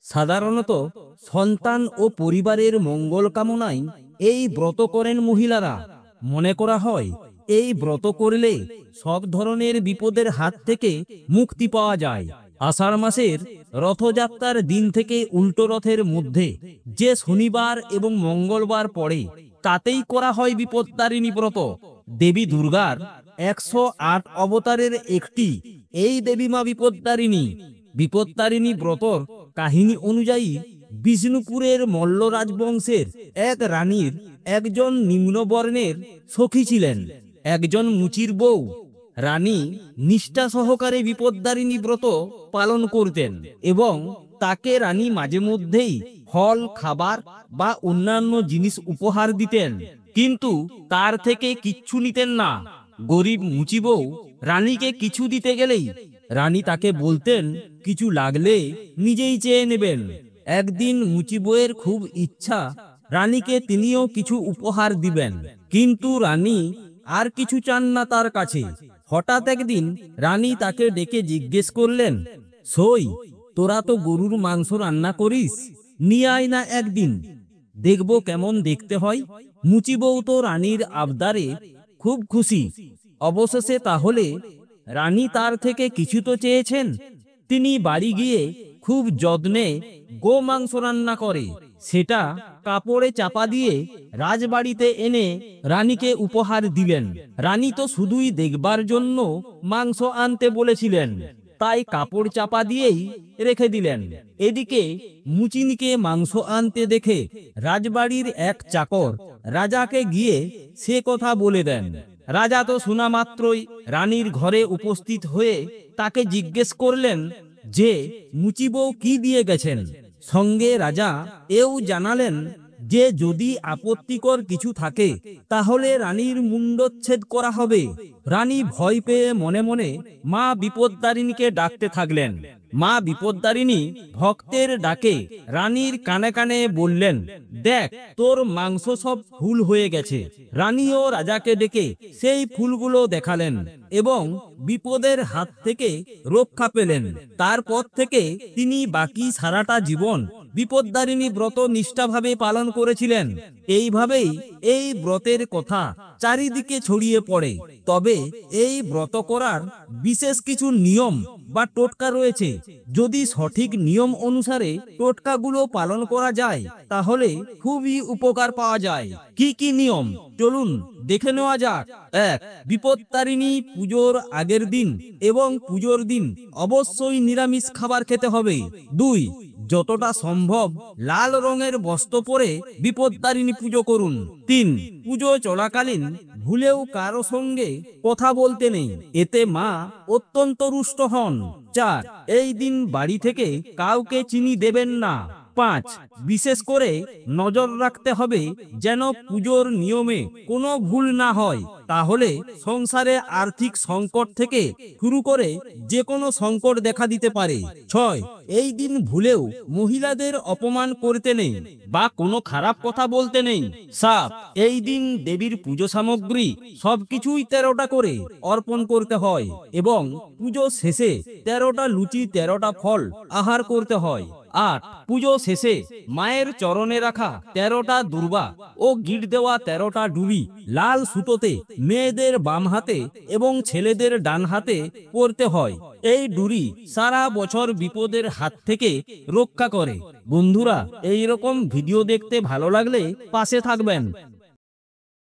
সাধারণত সন্তান ও পরিবারের মঙ্গল কামনায় এই ব্রত করেন মহিলারা। মনে করা হয় এই ব্রত করলে সব ধরনের বিপদের হাত থেকে মুক্তি পাওয়া যায়। আষাঢ় মাসের রথযাত্রার দিন থেকে উল্টো রথের মধ্যে যে শনিবার এবং মঙ্গলবার পড়ে তাতেই করা হয় বিপত্তারিণী ব্রত। দেবী দুর্গার 108 অবতারের একটি এই দেবী মা বিপত্তারিণী। বিপত্তারিণী ব্রতর কাহিনী অনুযায়ী বিষ্ণুপুরের মল্ল রাজবংশের এক রানীর একজন নিম্নবর্ণের সখী ছিলেন, একজন মুচির বউ। রানী নিষ্ঠা সহকারে বিপত্তারিণী ব্রত পালন করতেন এবং তাকে রানী মাঝে মধ্যেই ফল, খাবার বা অন্যান্য জিনিস উপহার দিতেন, কিন্তু তার থেকে কিচ্ছু নিতেন না। গরিব মুচি বউ রানীকে কিছু দিতে গেলেই রানী তাকে বলতেন কিছু লাগলে নিজেই চেয়ে নেবেন। একদিন মুচি বউয়ের খুব ইচ্ছা রানীকে তিনিও কিছু উপহার দিবেন, কিন্তু রানী আর কিছু চান না তার কাছে। হঠাৎ একদিন রানী তাকে ডেকে জিজ্ঞেস করলেন, সই, তোরা তো গরুর মাংস রান্না করিস, নিয়ে আয় না একদিন, দেখবো কেমন দেখতে হয়। মুচি বউ তো রানীর আবদারে খুব খুশি। অবশেষে তাহলে রানী তার থেকে কিছু তো চেয়েছেন, তিনি বাড়ি গিয়ে খুব যত্নে গো মাংস রান্না করে সেটা কাপড়ে চাপা দিয়ে রাজবাড়িতে এনে রানীকে উপহার দিলেন। রানী তো শুধুই দেখবার জন্য মাংস আনতে বলেছিলেন, তাই কাপড় চাপা দিয়েই রেখে দিলেন। এদিকে মুচিনিকে মাংস আনতে দেখে রাজবাড়ির এক চাকর রাজাকে গিয়ে সে কথা বলে দেন। রাজা তো শোনা মাত্রই রানীর ঘরে উপস্থিত হয়ে তাকে জিজ্ঞেস করলেন যে মুচি বউ কি দিয়ে গেছেন। সঙ্গে রাজা এও জানালেন যে যদি আপত্তিকর কিছু থাকে তাহলে রানীর মুন্ডচ্ছেদ করা হবে। রানী ভয় পেয়ে মনে মনে মা বিপত্তারিণীকে ডাকতে থাকলেন। মা বিপত্তারিণী ভক্তের ডাকে রানীর কানে কানে বললেন, দেখ তোর মাংস সব ফুল হয়ে গেছে। রানীও রাজাকে ডেকে সেই ফুলগুলো দেখালেন এবং বিপদের হাত থেকে রক্ষা পেলেন। তারপর থেকে তিনি বাকি সারাটা জীবন বিপত্তারিণী ব্রত নিষ্ঠাভাবে পালন করেছিলেন। এইভাবেই এই ব্রতের কথা চারিদিকে ছড়িয়ে পড়ে। তবে এই ব্রত করার বিশেষ কিছু নিয়ম বা টোটকা রয়েছে। যদি সঠিক নিয়ম অনুসারে টোটকাগুলো পালন করা যায় তাহলে খুবই উপকার পাওয়া যায়। কি কি নিয়ম চলুন দেখে নেওয়া যাক। 1. বিপত্তারিণী পুজোর আগের দিন এবং পুজোর দিন অবশ্যই নিরামিষ খাবার খেতে হবে। 2. যতটা সম্ভব লাল রঙের বস্ত্র পরে বিপত্তারিণী পুজো করুন। 3. পুজো চলাকালীন ভুলেও কারো সঙ্গে কথা বলতে নেই, এতে মা অত্যন্ত রুষ্ট হন। 4. এই দিন বাড়ি থেকে কাউকে চিনি দেবেন না। 5. বিশেষ করে নজর রাখতে হবে যেন পুজোর নিয়মে কোনো ভুল না হয়, তাহলে সংসারে আর্থিক সংকট থেকে শুরু করে যে কোনো সংকট দেখা দিতে পারে। 6. এই দিন ভুলেও মহিলাদের অপমান করতে নেই বা কোনো খারাপ কথা বলতে নেই। 7. এই দিন দেবীর পুজো সামগ্রী সবকিছুই 13টা করে অর্পণ করতে হয় এবং পুজো শেষে 13টা লুচি 13টা ফল আহার করতে হয়। 8. পুজো শেষে মায়ের চরণে রাখা 13টা দুর্বা ও গিট দেওয়া 13টা ডুবি লাল সুতোতে মেয়েদের বাম হাতে এবং ছেলেদের ডান হাতে পরতে হয়। এই ডুরি সারা বছর বিপদের হাত থেকে রক্ষা করে। বন্ধুরা, এই রকম ভিডিও দেখতে ভালো লাগলে পাশে থাকবেন।